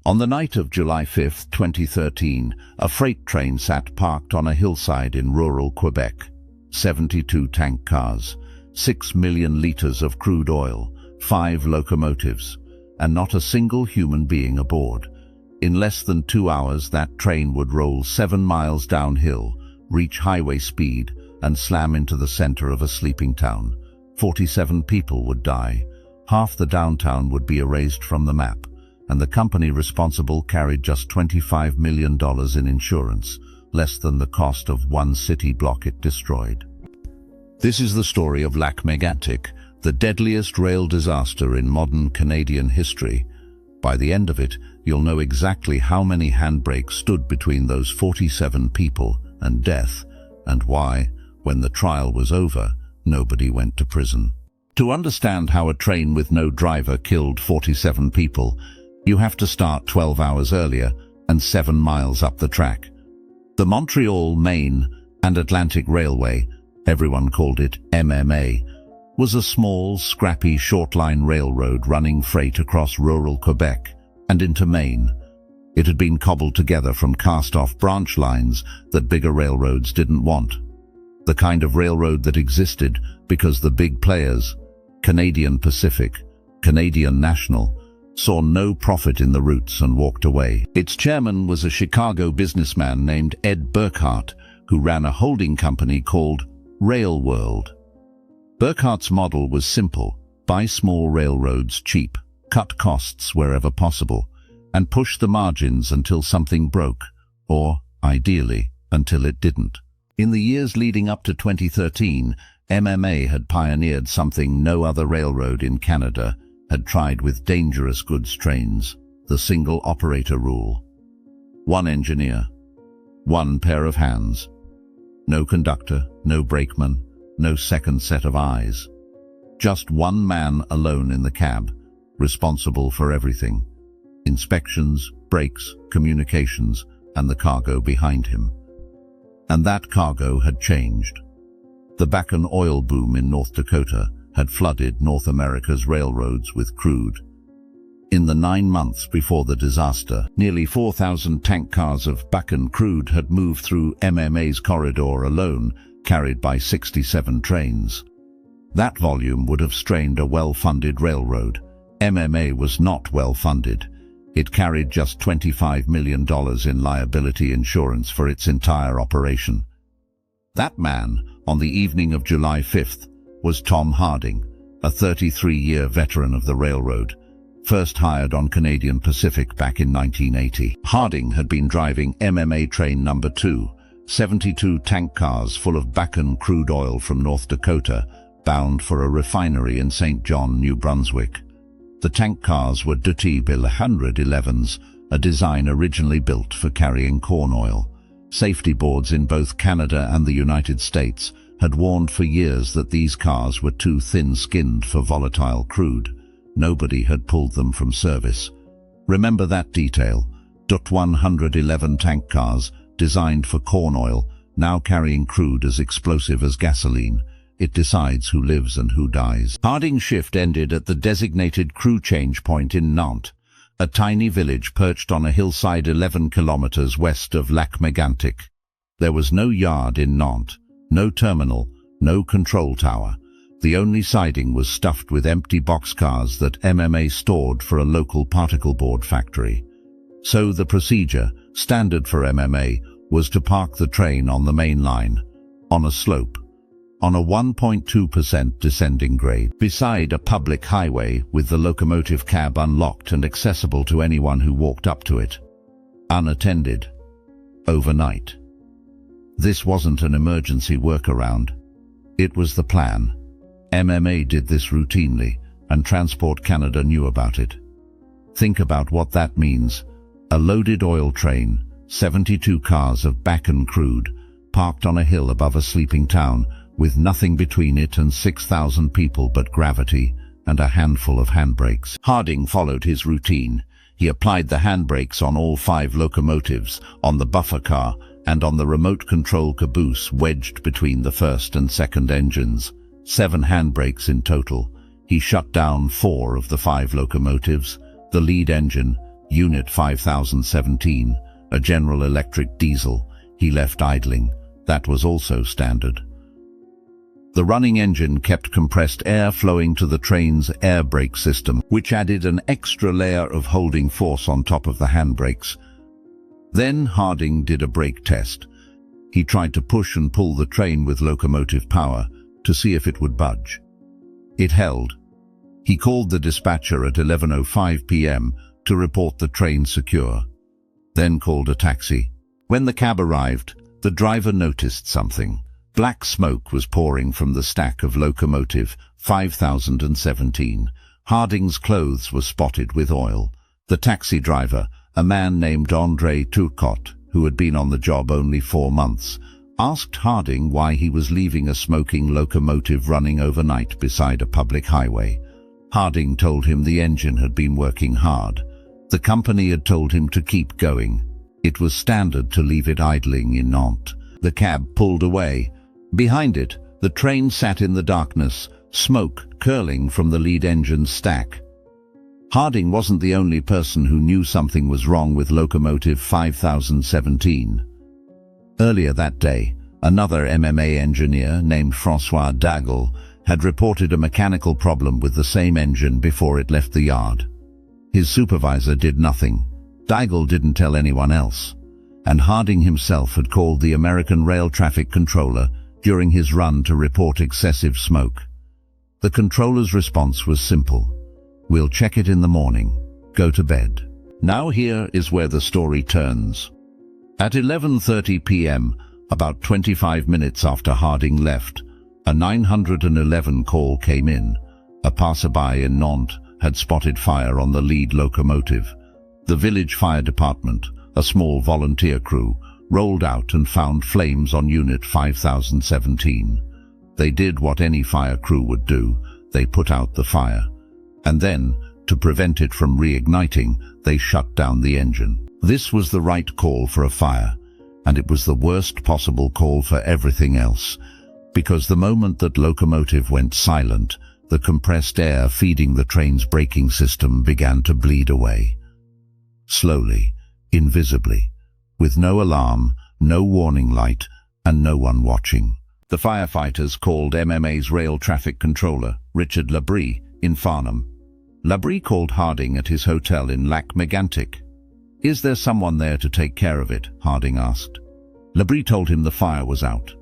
On the night of July 5, 2013, a freight train sat parked on a hillside in rural Quebec. 72 tank cars, 6 million liters of crude oil, 5 locomotives, and not a single human being aboard. In less than 2 hours, that train would roll 7 miles downhill, reach highway speed, and slam into the center of a sleeping town. 47 people would die. Half the downtown would be erased from the map, and the company responsible carried just $25 million in insurance, less than the cost of one city block it destroyed. This is the story of Lac-Mégantic, the deadliest rail disaster in modern Canadian history. By the end of it, you'll know exactly how many handbrakes stood between those 47 people and death, and why, when the trial was over, nobody went to prison. To understand how a train with no driver killed 47 people, you have to start 12 hours earlier and 7 miles up the track. The Montreal, Maine and Atlantic Railway, everyone called it MMA, was a small, scrappy shortline railroad running freight across rural Quebec and into Maine. It had been cobbled together from cast-off branch lines that bigger railroads didn't want. The kind of railroad that existed because the big players, Canadian Pacific, Canadian National, saw no profit in the routes and walked away. Its chairman was a Chicago businessman named Ed Burkhart, who ran a holding company called Rail World. Burkhart's model was simple: buy small railroads cheap, cut costs wherever possible, and push the margins until something broke, or, ideally, until it didn't. In the years leading up to 2013, MMA had pioneered something no other railroad in Canada had tried with dangerous goods trains: the single operator rule. One engineer, one pair of hands. No conductor, no brakeman, no second set of eyes. Just one man alone in the cab, responsible for everything: inspections, brakes, communications, and the cargo behind him. And that cargo had changed. The Bakken oil boom in North Dakota had flooded North America's railroads with crude. In the 9 months before the disaster, nearly 4,000 tank cars of Bakken crude had moved through MMA's corridor alone, carried by 67 trains. That volume would have strained a well-funded railroad. MMA was not well-funded. It carried just $25 million in liability insurance for its entire operation. That man, on the evening of July 5th, was Tom Harding, a 33-year veteran of the railroad, first hired on Canadian Pacific back in 1980. Harding had been driving MMA train number 2, 72 tank cars full of Bakken crude oil from North Dakota, bound for a refinery in St. John, New Brunswick. The tank cars were Duty-Bill 111s, a design originally built for carrying corn oil. Safety boards in both Canada and the United States had warned for years that these cars were too thin-skinned for volatile crude. Nobody had pulled them from service. Remember that detail: DUT 111 tank cars, designed for corn oil, now carrying crude as explosive as gasoline. It decides who lives and who dies. Harding's shift ended at the designated crew change point in Nantes, a tiny village perched on a hillside 11 kilometers west of Lac-Mégantic. There was no yard in Nantes, no terminal, no control tower. The only siding was stuffed with empty boxcars that MMA stored for a local particle board factory. So the procedure, standard for MMA, was to park the train on the main line, on a slope, on a 1.2% descending grade, beside a public highway with the locomotive cab unlocked and accessible to anyone who walked up to it. Unattended. Overnight. This wasn't an emergency workaround. It was the plan. MMA did this routinely, and Transport Canada knew about it. Think about what that means. A loaded oil train, 72 cars of Bakken crude, parked on a hill above a sleeping town, with nothing between it and 6,000 people but gravity and a handful of handbrakes. Harding followed his routine. He applied the handbrakes on all 5 locomotives, on the buffer car, and on the remote control caboose wedged between the first and second engines. 7 handbrakes in total. He shut down 4 of the 5 locomotives, the lead engine, Unit 5017, a General Electric diesel, he left idling. That was also standard. The running engine kept compressed air flowing to the train's air brake system, which added an extra layer of holding force on top of the handbrakes. Then Harding did a brake test. He tried to push and pull the train with locomotive power to see if it would budge. It held. He called the dispatcher at 11:05 p.m. to report the train secure, then called a taxi. When the cab arrived, the driver noticed something. Black smoke was pouring from the stack of locomotive 5017. Harding's clothes were spotted with oil. The taxi driver, a man named André Turcotte, who had been on the job only 4 months, asked Harding why he was leaving a smoking locomotive running overnight beside a public highway. Harding told him the engine had been working hard. The company had told him to keep going. It was standard to leave it idling in Nantes. The cab pulled away. Behind it, the train sat in the darkness, smoke curling from the lead engine's stack. Harding wasn't the only person who knew something was wrong with locomotive 5017. Earlier that day, another MMA engineer named François Daigle had reported a mechanical problem with the same engine before it left the yard. His supervisor did nothing. Daigle didn't tell anyone else. And Harding himself had called the American Rail Traffic Controller during his run to report excessive smoke. The controller's response was simple. "We'll check it in the morning. Go to bed." Now here is where the story turns. At 11:30 p.m., about 25 minutes after Harding left, a 911 call came in. A passerby in Nantes had spotted fire on the lead locomotive. The village fire department, a small volunteer crew, rolled out and found flames on Unit 5017. They did what any fire crew would do. They put out the fire. And then, to prevent it from reigniting, they shut down the engine. This was the right call for a fire, and it was the worst possible call for everything else, because the moment that locomotive went silent, the compressed air feeding the train's braking system began to bleed away. Slowly, invisibly, with no alarm, no warning light, and no one watching. The firefighters called MMA's rail traffic controller, Richard Labrie, in Farnham. Labrie called Harding at his hotel in Lac-Mégantic. "Is there someone there to take care of it?" Harding asked. Labrie told him the fire was out.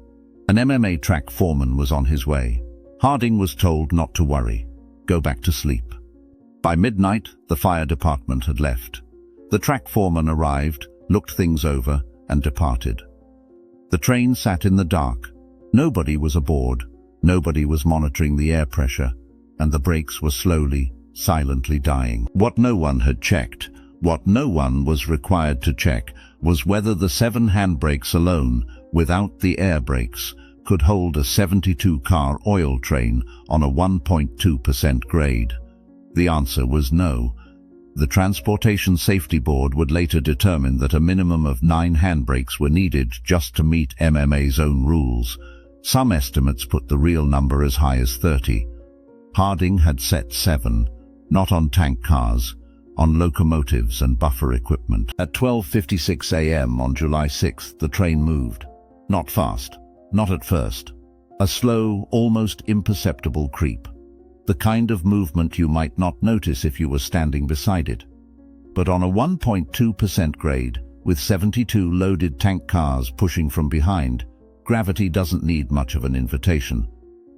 An MMA track foreman was on his way. Harding was told not to worry. Go back to sleep. By midnight, the fire department had left. The track foreman arrived, looked things over, and departed. The train sat in the dark. Nobody was aboard. Nobody was monitoring the air pressure, and the brakes were slowly, silently dying. What no one had checked, what no one was required to check, was whether the 7 handbrakes alone, without the air brakes, could hold a 72-car oil train on a 1.2% grade. The answer was no. The Transportation Safety Board would later determine that a minimum of 9 handbrakes were needed just to meet MMA's own rules. Some estimates put the real number as high as 30. Harding had set 7, not on tank cars, on locomotives and buffer equipment. At 12:56 a.m. on July 6th, the train moved. Not fast, not at first. A slow, almost imperceptible creep. The kind of movement you might not notice if you were standing beside it. But on a 1.2% grade, with 72 loaded tank cars pushing from behind, gravity doesn't need much of an invitation.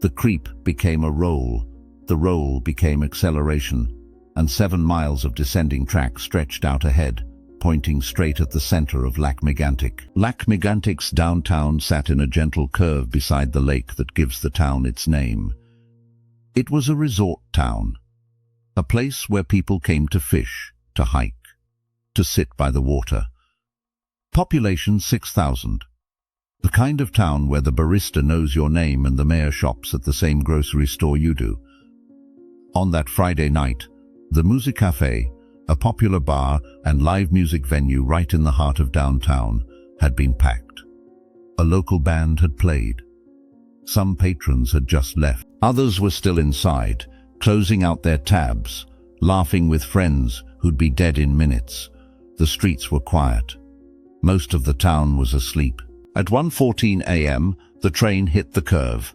The creep became a roll. The roll became acceleration, and 7 miles of descending track stretched out ahead, pointing straight at the center of Lac-Mégantic. Lac-Mégantic's downtown sat in a gentle curve beside the lake that gives the town its name. It was a resort town, a place where people came to fish, to hike, to sit by the water. Population 6,000. The kind of town where the barista knows your name and the mayor shops at the same grocery store you do. On that Friday night, the Music Café, a popular bar and live music venue right in the heart of downtown, had been packed. A local band had played. Some patrons had just left. Others were still inside, closing out their tabs, laughing with friends who who'd be dead in minutes. The streets were quiet. Most of the town was asleep. At 1:14 a.m., the train hit the curve.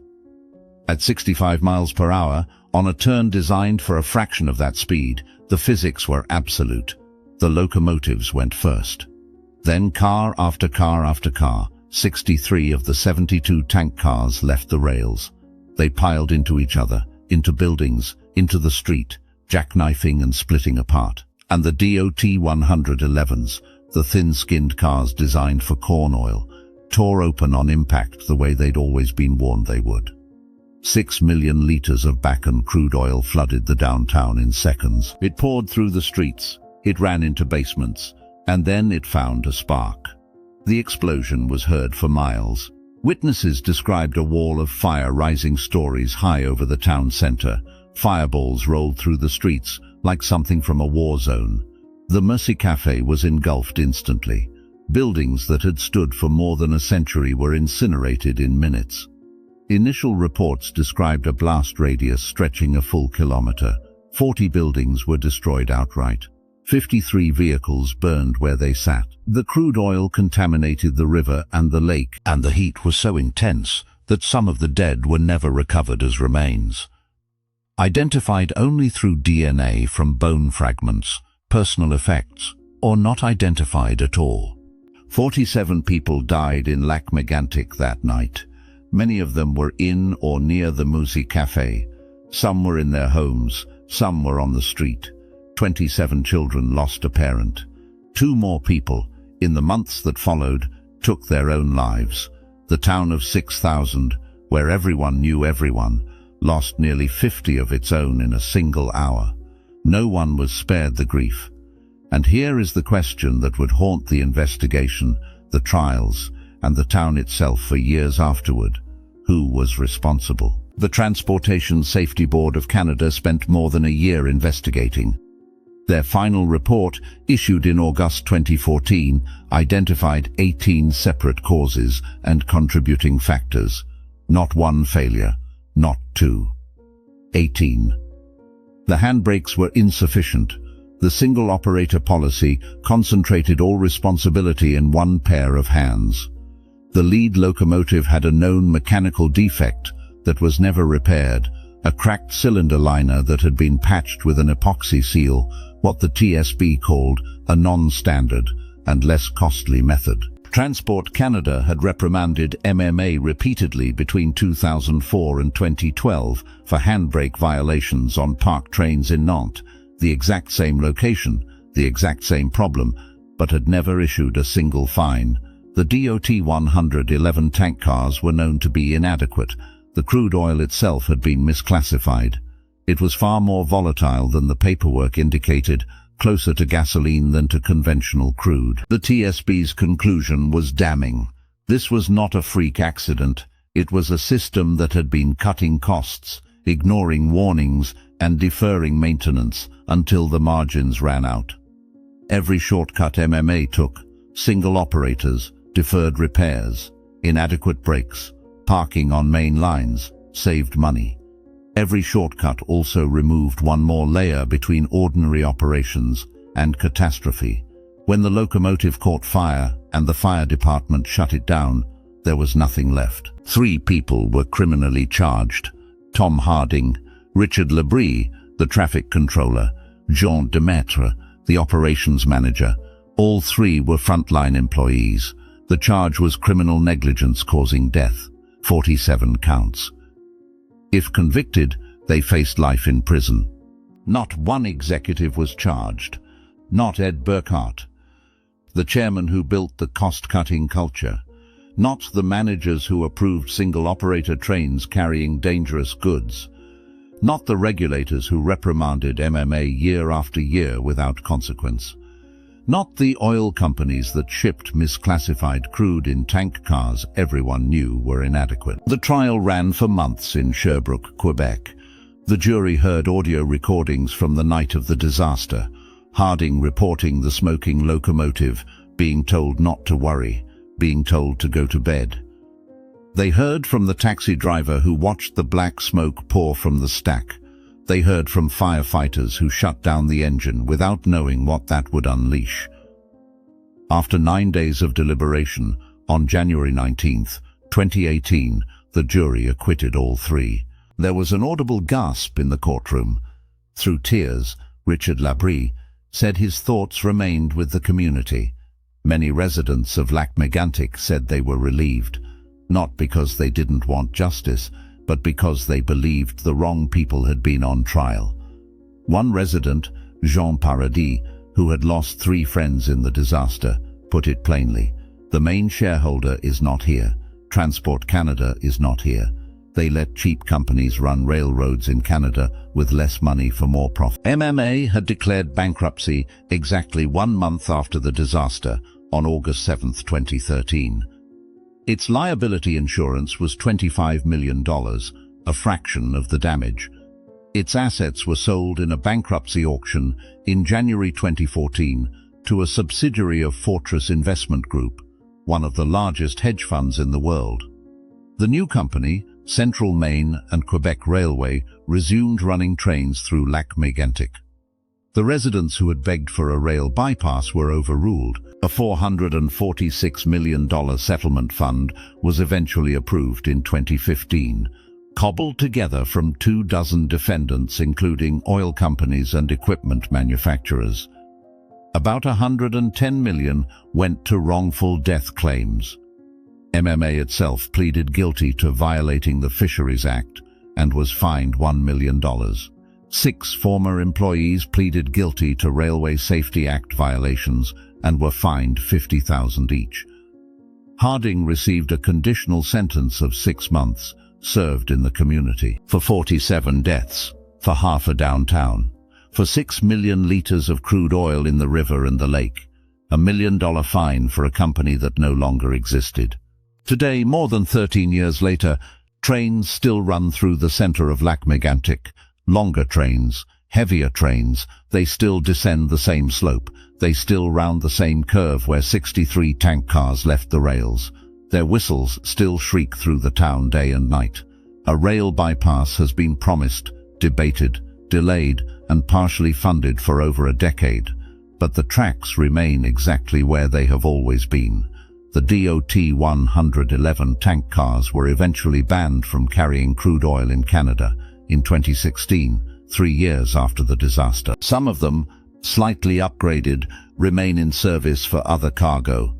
At 65 miles per hour, on a turn designed for a fraction of that speed, the physics were absolute. The locomotives went first. Then car after car after car, 63 of the 72 tank cars left the rails. They piled into each other, into buildings, into the street, jackknifing and splitting apart. And the DOT 111s, the thin-skinned cars designed for corn oil, tore open on impact the way they'd always been warned they would. 6 million liters of Bakken crude oil flooded the downtown in seconds. It poured through the streets, it ran into basements, and then it found a spark. The explosion was heard for miles. Witnesses described a wall of fire rising stories high over the town center. Fireballs rolled through the streets like something from a war zone. The Mercy Cafe was engulfed instantly. Buildings that had stood for more than a century were incinerated in minutes. Initial reports described a blast radius stretching a full kilometer. 40 buildings were destroyed outright. 53 vehicles burned where they sat. The crude oil contaminated the river and the lake, and the heat was so intense that some of the dead were never recovered as remains. Identified only through DNA from bone fragments, personal effects, or not identified at all. 47 people died in Lac-Mégantic that night. Many of them were in or near the Mercy Cafe. Some were in their homes, some were on the street. 27 children lost a parent. 2 more people, in the months that followed, took their own lives. The town of 6,000, where everyone knew everyone, lost nearly 50 of its own in a single hour. No one was spared the grief. And here is the question that would haunt the investigation, the trials, and the town itself for years afterward. Who was responsible? The Transportation Safety Board of Canada spent more than a year investigating. Their final report, issued in August 2014, identified 18 separate causes and contributing factors. Not one failure, not 2. 18. The handbrakes were insufficient. The single-operator policy concentrated all responsibility in one pair of hands. The lead locomotive had a known mechanical defect that was never repaired, a cracked cylinder liner that had been patched with an epoxy seal, what the TSB called a non-standard and less costly method. Transport Canada had reprimanded MMA repeatedly between 2004 and 2012 for handbrake violations on parked trains in Nantes, the exact same location, the exact same problem, but had never issued a single fine. The DOT 111 tank cars were known to be inadequate. The crude oil itself had been misclassified. It was far more volatile than the paperwork indicated, closer to gasoline than to conventional crude. The TSB's conclusion was damning. This was not a freak accident. It was a system that had been cutting costs, ignoring warnings, and deferring maintenance until the margins ran out. Every shortcut MMA took, single operators, deferred repairs, inadequate brakes, parking on main lines, saved money. Every shortcut also removed one more layer between ordinary operations and catastrophe. When the locomotive caught fire and the fire department shut it down, there was nothing left. 3 people were criminally charged: Tom Harding, Richard Labrie, the traffic controller, Jean Demetre, the operations manager. All 3 were frontline employees. The charge was criminal negligence causing death, 47 counts. If convicted, they faced life in prison. Not one executive was charged. Not Ed Burkhart, the chairman who built the cost-cutting culture. Not the managers who approved single-operator trains carrying dangerous goods. Not the regulators who reprimanded MMA year after year without consequence. Not the oil companies that shipped misclassified crude in tank cars everyone knew were inadequate. The trial ran for months in Sherbrooke, Quebec. The jury heard audio recordings from the night of the disaster, Harding reporting the smoking locomotive, being told not to worry, being told to go to bed. They heard from the taxi driver who watched the black smoke pour from the stack, They heard from firefighters who shut down the engine without knowing what that would unleash. After 9 days of deliberation, on January 19, 2018, the jury acquitted all three. There was an audible gasp in the courtroom. Through tears, Richard Labrie said his thoughts remained with the community. Many residents of Lac-Mégantic said they were relieved, not because they didn't want justice, but because they believed the wrong people had been on trial. One resident, Jean Paradis, who had lost 3 friends in the disaster, put it plainly: the main shareholder is not here. Transport Canada is not here. They let cheap companies run railroads in Canada with less money for more profit. MMA had declared bankruptcy exactly 1 month after the disaster, on August 7, 2013. Its liability insurance was $25 million, a fraction of the damage. Its assets were sold in a bankruptcy auction in January 2014 to a subsidiary of Fortress Investment Group, one of the largest hedge funds in the world. The new company, Central Maine and Quebec Railway, resumed running trains through Lac-Mégantic. The residents who had begged for a rail bypass were overruled. A $446 million settlement fund was eventually approved in 2015, cobbled together from 24 defendants, including oil companies and equipment manufacturers. About $110 million went to wrongful death claims. MMA itself pleaded guilty to violating the Fisheries Act and was fined $1 million. 6 former employees pleaded guilty to Railway Safety Act violations and were fined $50,000 each. Harding received a conditional sentence of 6 months served in the community for 47 deaths, for half a downtown, for 6 million liters of crude oil in the river and the lake, a $1 million fine for a company that no longer existed. Today, more than 13 years later, trains still run through the center of Lac-Mégantic. Longer trains, heavier trains, they still descend the same slope. They still round the same curve where 63 tank cars left the rails. Their whistles still shriek through the town day and night. A rail bypass has been promised, debated, delayed, and partially funded for over a decade, but the tracks remain exactly where they have always been. The DOT 111 tank cars were eventually banned from carrying crude oil in Canada in 2016, 3 years after the disaster. Some of them, slightly upgraded, remain in service for other cargo.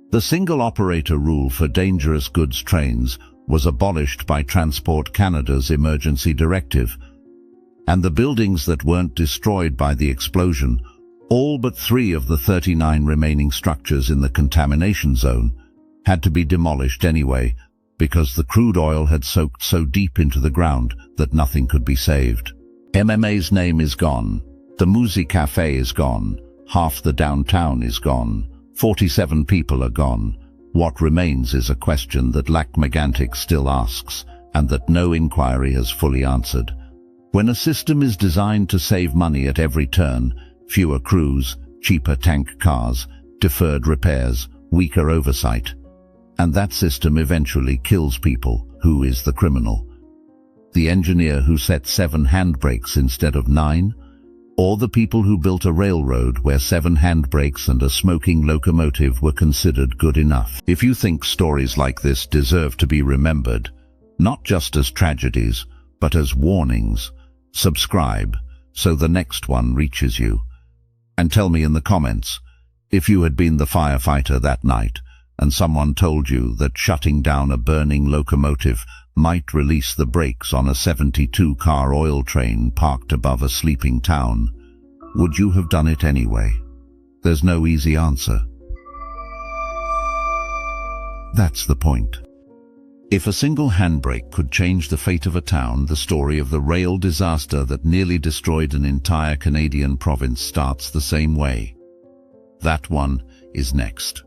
The single-operator rule for dangerous goods trains was abolished by Transport Canada's emergency directive, and the buildings that weren't destroyed by the explosion, all but 3 of the 39 remaining structures in the contamination zone, had to be demolished anyway, because the crude oil had soaked so deep into the ground that nothing could be saved. MMA's name is gone. The Musi Cafe is gone. Half the downtown is gone. 47 people are gone. What remains is a question that Lac-Mégantic still asks, and that no inquiry has fully answered. When a system is designed to save money at every turn, fewer crews, cheaper tank cars, deferred repairs, weaker oversight, and that system eventually kills people, who is the criminal? The engineer who set 7 handbrakes instead of 9? Or the people who built a railroad where 7 handbrakes and a smoking locomotive were considered good enough? If you think stories like this deserve to be remembered, not just as tragedies, but as warnings, subscribe so the next one reaches you. And tell me in the comments, if you had been the firefighter that night and someone told you that shutting down a burning locomotive might release the brakes on a 72-car oil train parked above a sleeping town, would you have done it anyway? There's no easy answer. That's the point. If a single handbrake could change the fate of a town, the story of the rail disaster that nearly destroyed an entire Canadian province starts the same way. That one is next.